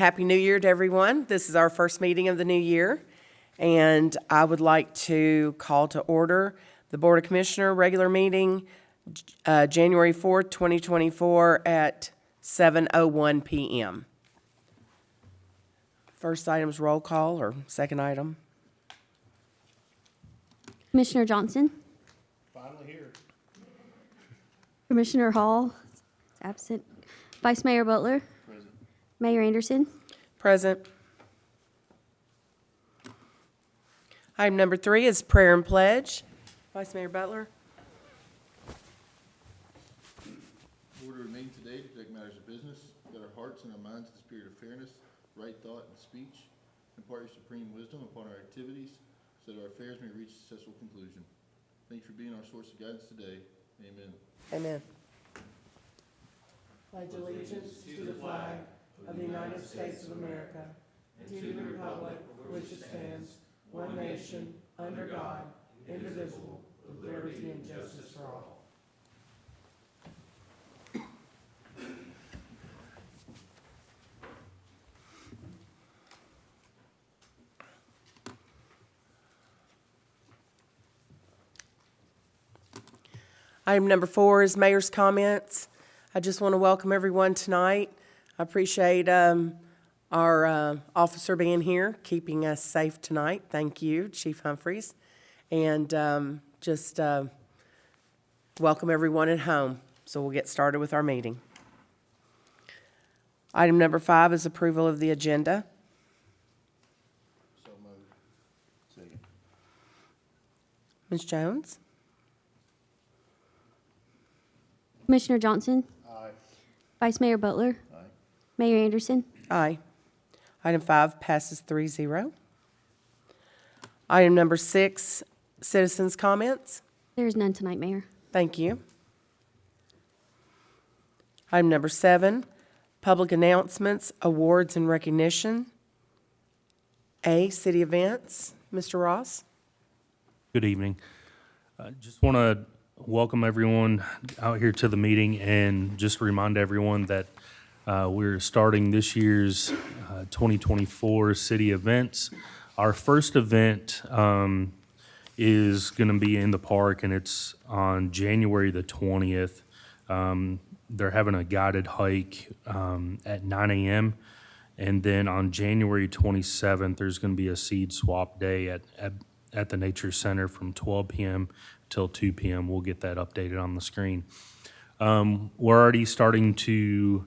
Happy New Year to everyone. This is our first meeting of the new year, and I would like to call to order the Board of Commissioner regular meeting, January 4th, 2024 at 7:01 p.m. First item's roll call, or second item? Commissioner Johnson. Finally here. Commissioner Hall, absent. Vice Mayor Butler. Present. Mayor Anderson. Present. Item number 3 is prayer and pledge. Vice Mayor Butler. Order of meeting today to conduct matters of business, that our hearts and our minds in the spirit of fairness, right thought, and speech, impart your supreme wisdom upon our activities, so that our affairs may reach a successful conclusion. Thank you for being our source of guidance today. Amen. Amen. Pledge allegiance to the flag of the United States of America and to the republic for which it stands, one nation, under God, indivisible, with liberty and justice for all. Item number 4 is mayor's comments. I just want to welcome everyone tonight. I appreciate our officer being here, keeping us safe tonight. Thank you, Chief Humphreys. And just welcome everyone at home. So we'll get started with our meeting. Item number 5 is approval of the agenda. So moved. Second. Ms. Jones? Commissioner Johnson. Aye. Vice Mayor Butler. Aye. Mayor Anderson. Aye. Item 5 passes 3-0. Item number 6, citizens' comments. There is none tonight, Mayor. Thank you. Item number 7, public announcements, awards, and recognition. A, city events. Mr. Ross? Good evening. Just want to welcome everyone out here to the meeting and just remind everyone that we're starting this year's 2024 city events. Our first event is going to be in the park, and it's on January the 20th. They're having a guided hike at 9 a.m. And then on January 27th, there's going to be a seed swap day at the Nature Center from 12 p.m. till 2 p.m. We'll get that updated on the screen. We're already starting to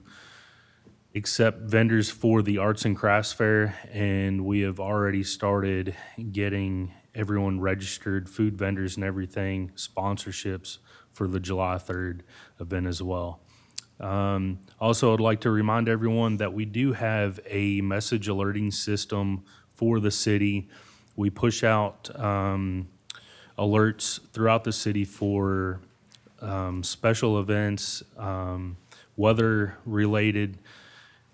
accept vendors for the Arts and Crafts Fair, and we have already started getting everyone registered, food vendors and everything, sponsorships for the July 3rd event as well. Also, I'd like to remind everyone that we do have a message alerting system for the city. We push out alerts throughout the city for special events, weather-related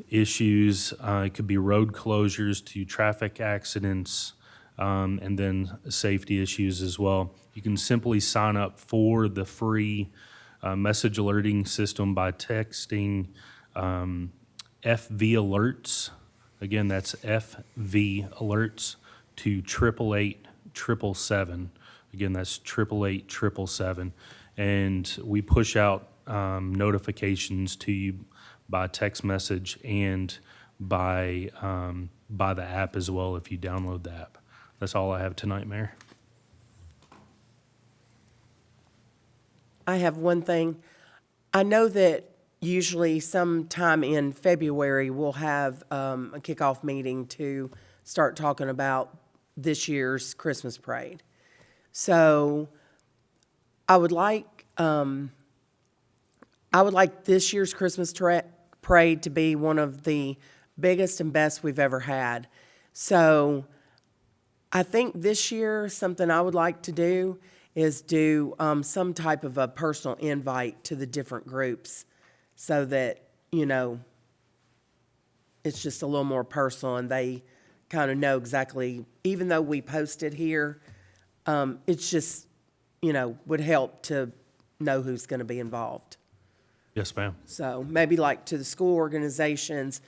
issues. It could be road closures to traffic accidents, and then safety issues as well. You can simply sign up for the free message alerting system by texting FV Alerts. Again, that's FV Alerts to 888-777. Again, that's 888-777. And we push out notifications to you by text message and by the app as well if you download the app. That's all I have tonight, Mayor. I have one thing. I know that usually sometime in February, we'll have a kickoff meeting to start talking about this year's Christmas parade. So I would like this year's Christmas parade to be one of the biggest and best we've ever had. So I think this year, something I would like to do is do some type of a personal invite to the different groups so that, you know, it's just a little more personal and they kind of know exactly, even though we post it here, it's just, you know, would help to know who's going to be involved. Yes, ma'am. So maybe like to the school organizations,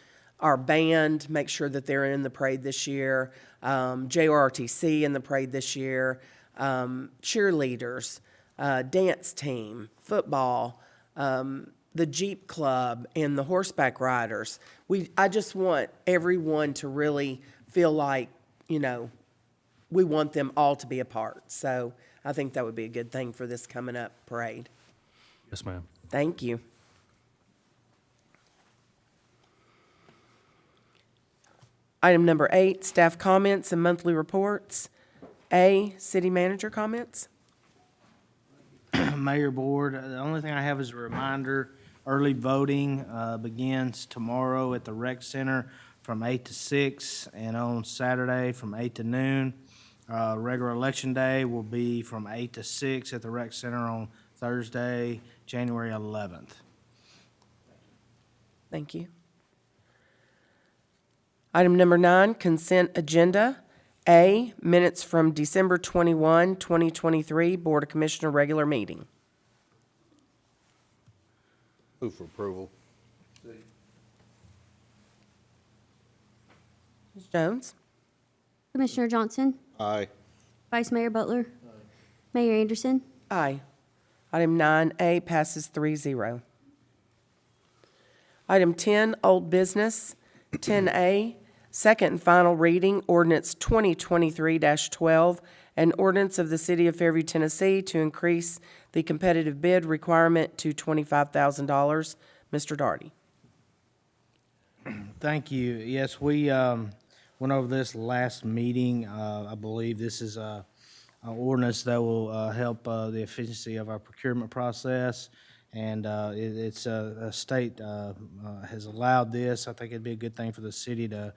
our band, make sure that they're in the parade this year, JRTC in the parade this year, cheerleaders, dance team, football, the Jeep Club, and the horseback riders. I just want everyone to really feel like, we want them all to be a part. So I think that would be a good thing for this coming up parade. Yes, ma'am. Thank you. Item number 8, staff comments and monthly reports. A, city manager comments. Mayor, Board, the only thing I have is a reminder, early voting begins tomorrow at the rec center from 8 to 6, and on Saturday from 8 to noon. Regular election day will be from 8 to 6 at the rec center on Thursday, January 11th. Thank you. Item number 9, consent agenda. A, minutes from December 21, 2023, Board of Commissioner regular meeting. Move for approval. Ms. Jones? Commissioner Johnson, Aye. Vice Mayor Butler, Mayor Anderson, Aye. Item 9A passes 3-0. Item 10, old business. 10A, second and final reading, ordinance 2023-12, an ordinance of the City of Fairview, Tennessee to increase the competitive bid requirement to $25,000. Mr. Daugherty. Thank you. Yes, we went over this last meeting. I believe this is an ordinance that will help the efficiency of our procurement process, and it's a state has allowed this. I think it'd be a good thing for the city to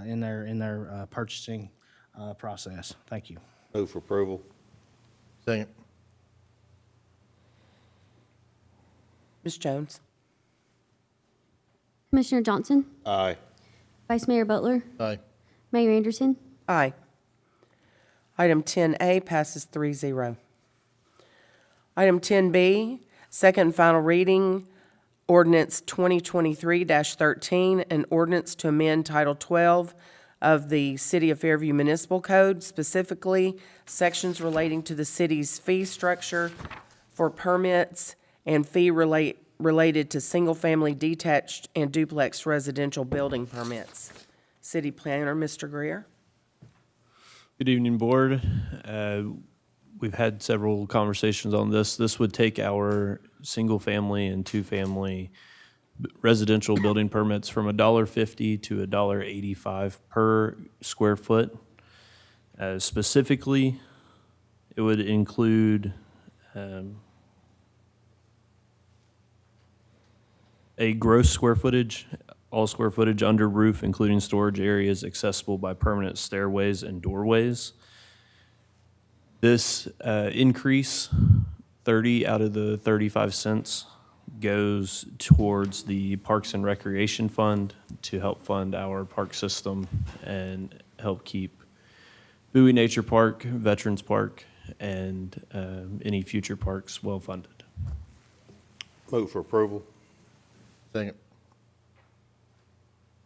in their purchasing process. Thank you. Move for approval. Second. Ms. Jones? Commissioner Johnson, Aye. Vice Mayor Butler, Aye. Mayor Anderson, Aye. Item 10A passes 3-0. Item 10B, second and final reading, ordinance 2023-13, an ordinance to amend Title 12 of the City of Fairview Municipal Code, specifically sections relating to the city's fee structure for permits and fee related to single-family detached and duplex residential building permits. City Planner, Mr. Greer. Good evening, Board. We've had several conversations on this. This would take our single-family and two-family residential building permits from $1.50 to $1.85 per square foot. Specifically, it would include a gross square footage, all square footage under roof, including storage areas accessible by permanent stairways and doorways. This increase, 30 out of the 35 cents, goes towards the Parks and Recreation Fund to help fund our park system and help keep Bowie Nature Park, Veterans Park, and any future parks well-funded. Move for approval. Second.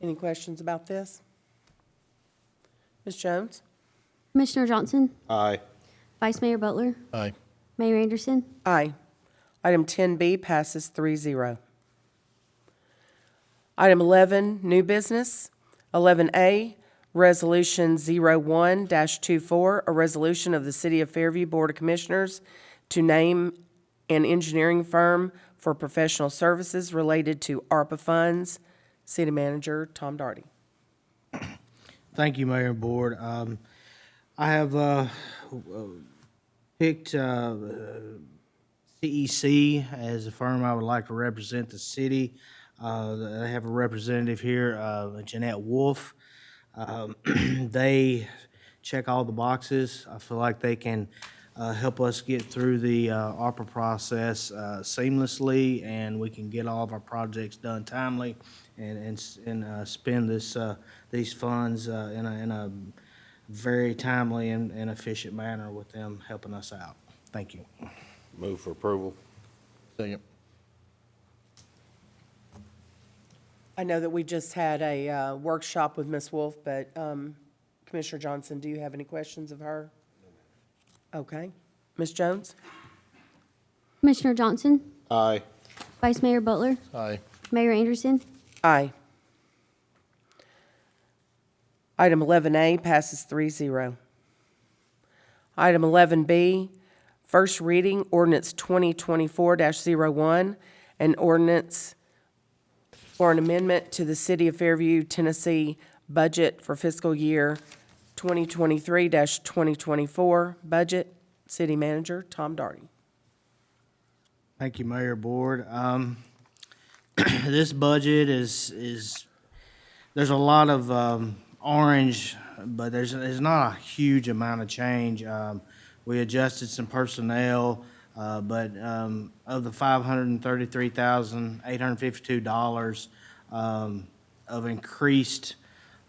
Any questions about this? Ms. Jones? Commissioner Johnson, Aye. Vice Mayor Butler, Aye. Mayor Anderson, Aye. Item 10B passes 3-0. Item 11, new business. 11A, Resolution 01-24, a resolution of the City of Fairview Board of Commissioners to name an engineering firm for professional services related to ARPA funds. City Manager Tom Daugherty. Thank you, Mayor and Board. I have picked CEC as a firm I would like to represent the city. I have a representative here, Jeanette Wolf. They check all the boxes. I feel like they can help us get through the ARPA process seamlessly, and we can get all of our projects done timely and spend these funds in a very timely and efficient manner with them helping us out. Thank you. Move for approval. Second. I know that we just had a workshop with Ms. Wolf, but Commissioner Johnson, do you have any questions of her? Okay. Ms. Jones? Commissioner Johnson, Aye. Vice Mayor Butler, Aye. Mayor Anderson, Aye. Item 11A passes 3-0. Item 11B, first reading, ordinance 2024-01, an ordinance for an amendment to the City of Fairview, Tennessee budget for fiscal year 2023-2024 budget. City Manager Tom Darty. Thank you, Mayor, Board. This budget is, there's a lot of orange, but there's not a huge amount of change. We adjusted some personnel, but of the $533,852 of increased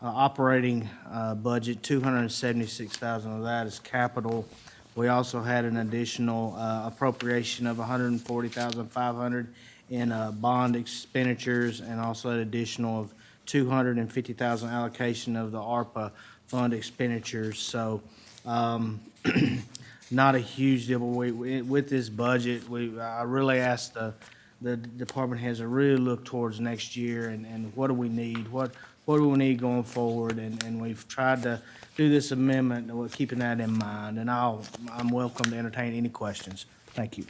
operating budget, $276,000 of that is capital. We also had an additional appropriation of $140,500 in bond expenditures, and also an additional of $250,000 allocation of the ARPA fund expenditures. So, not a huge deal, but with this budget, I really asked the department heads to really look towards next year and what do we need? What do we need going forward? And we've tried to do this amendment, keeping that in mind, and I'm welcome to entertain any questions. Thank you.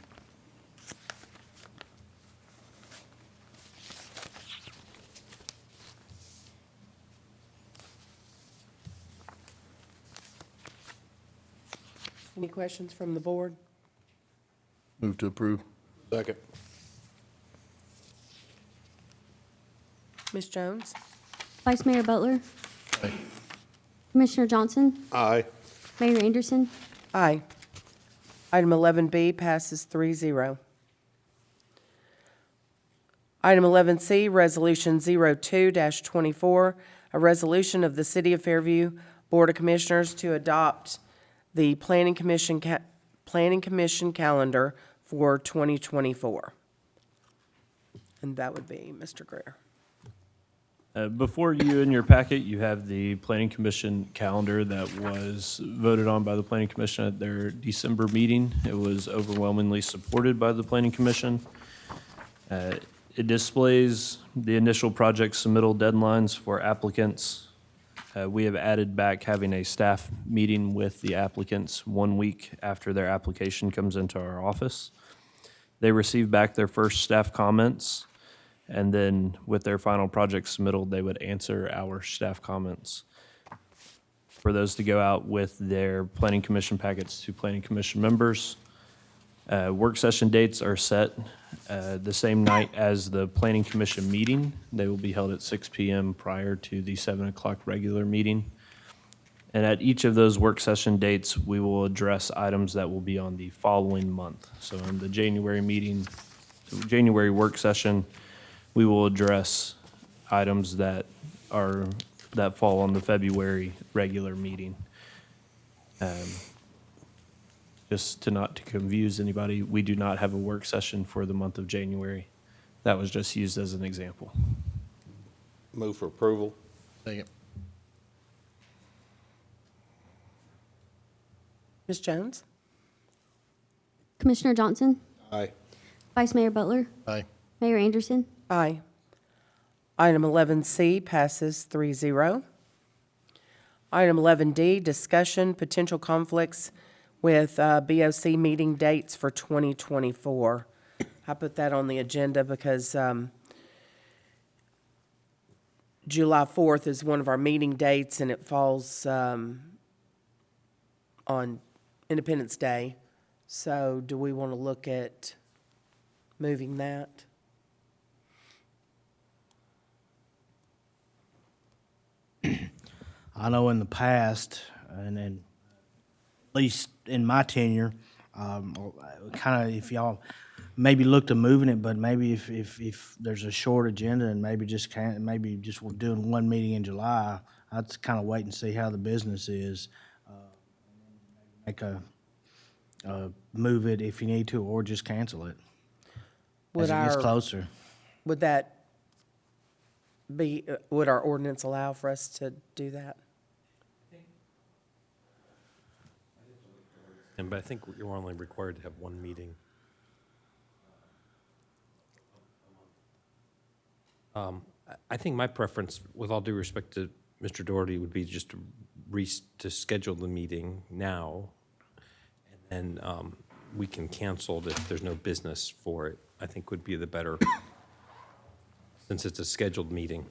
Any questions from the board? Move to approve. Second. Ms. Jones? Vice Mayor Butler, Aye. Commissioner Johnson, Aye. Mayor Anderson, Aye. Item 11B passes 3-0. Item 11C, Resolution 02-24, a resolution of the City of Fairview Board of Commissioners to adopt the Planning Commission calendar for 2024. And that would be Mr. Greer. Before you in your packet, you have the Planning Commission calendar that was voted on by the Planning Commission at their December meeting. It was overwhelmingly supported by the Planning Commission. It displays the initial project submittal deadlines for applicants. We have added back having a staff meeting with the applicants 1 week after their application comes into our office. They receive back their first staff comments, and then with their final project submittal, they would answer our staff comments. For those to go out with their Planning Commission packets to Planning Commission members. Work session dates are set the same night as the Planning Commission meeting. They will be held at 6 p.m. prior to the 7 o'clock regular meeting. And at each of those work session dates, we will address items that will be on the following month. So in the January meeting, January work session, we will address items that fall on the February regular meeting. Just not to confuse anybody, we do not have a work session for the month of January. That was just used as an example. Move for approval. Second. Ms. Jones? Commissioner Johnson, Aye. Vice Mayor Butler, Aye. Mayor Anderson, Aye. Item 11C passes 3-0. Item 11D, discussion potential conflicts with BOC meeting dates for 2024. I put that on the agenda because July 4th is one of our meeting dates, and it falls on Independence Day. So do we want to look at moving that? I know in the past, and then at least in my tenure, kind of if y'all maybe look to moving it, but maybe if there's a short agenda and maybe just we're doing one meeting in July, I'd kind of wait and see how the business is. Make move it if you need to, or just cancel it as it gets closer. Would that would our ordinance allow for us to do that? But I think you're only required to have one meeting. I think my preference, with all due respect to Mr. Doherty, would be just to schedule the meeting now, and then we can cancel it if there's no business for it, I think would be the better, since it's a scheduled meeting.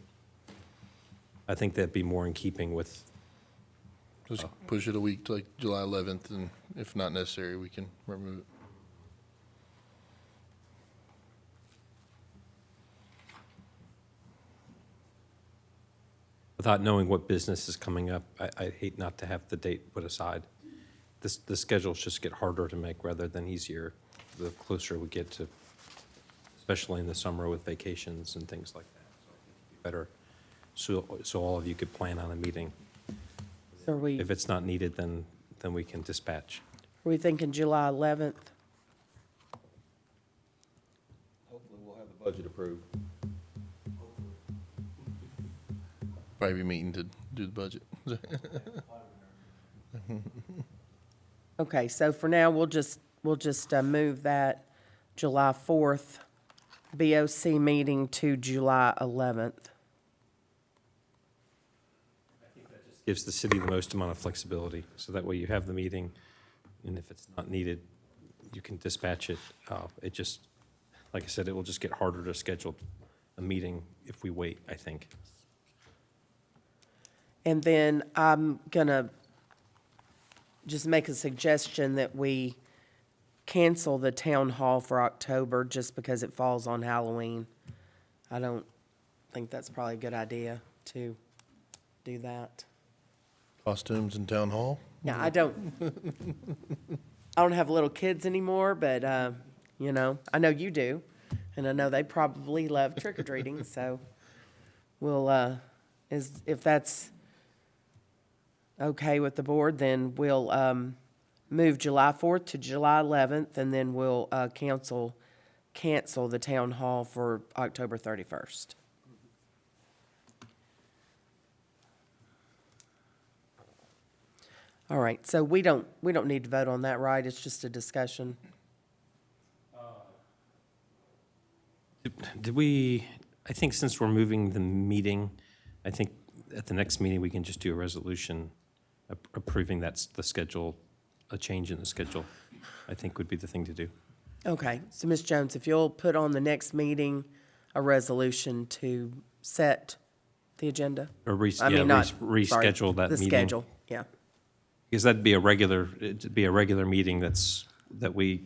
I think that'd be more in keeping with, Just push it a week to like July 11th, and if not necessary, we can remove it. without knowing what business is coming up. I hate not to have the date put aside. The schedules just get harder to make rather than easier the closer we get to, especially in the summer with vacations and things like that. So I think it'd be better, so all of you could plan on a meeting. So are If it's not needed, then we can dispatch. we thinking July 11th? Hopefully, we'll have the budget approved. Probably be meeting to do the budget. Okay, so for now, we'll just move that July 4th BOC meeting to July 11th. Gives the city the most amount of flexibility, so that way you have the meeting, and if it's not needed, you can dispatch it. It just, like I said, it will just get harder to schedule a meeting if we wait, I think. And then I'm gonna just make a suggestion that we cancel the town hall for October just because it falls on Halloween. I don't think that's probably a good idea to do that. Costumes in town hall? Yeah, I don't have little kids anymore, but, you know, I know you do. And I know they probably love trick or treating, so we'll, if that's okay with the board, then we'll, move July 4th to July 11th, and then we'll, cancel the town hall for October 31st. All right, so we don't need to vote on that, right? It's just a discussion. Did we, I think since we're moving the meeting, I think at the next meeting, we can just do a resolution approving that's the schedule, a change in the schedule, I think would be the thing to do. Okay, so Ms. Jones, if you'll put on the next meeting a resolution to set the agenda? Or I mean, not- sorry, reschedule that meeting. The schedule, yeah. Because it'd be a regular meeting that we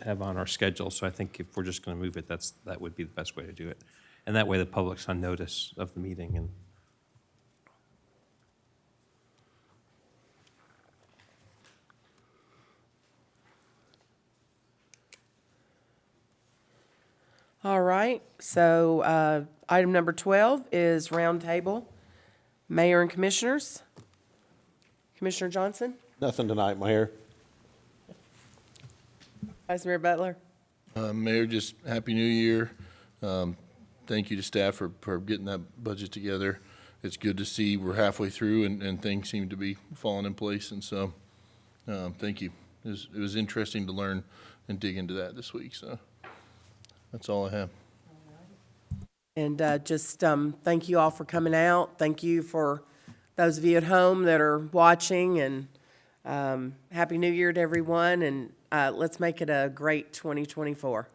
have on our schedule. So I think if we're just going to move it, that would be the best way to do it. And that way the public's on notice of the meeting and. All right, so item number 12 is roundtable, mayor and commissioners. Commissioner Johnson, Nothing tonight, Mayor. Vice Mayor Butler. Mayor, just Happy New Year. Thank you to staff for getting that budget together. It's good to see we're halfway through and things seem to be falling in place, and so, thank you. It was interesting to learn and dig into that this week, so that's all I have. And just thank you all for coming out. Thank you for those of you at home that are watching, and Happy New Year to everyone, and let's make it a great 2024.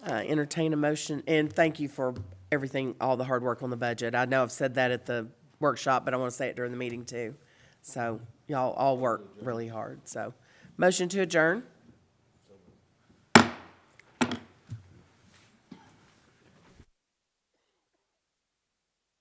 Entertain a motion, and thank you for everything, all the hard work on the budget. I know I've said that at the workshop, but I want to say it during the meeting too. So y'all all work really hard, so. Motion to adjourn?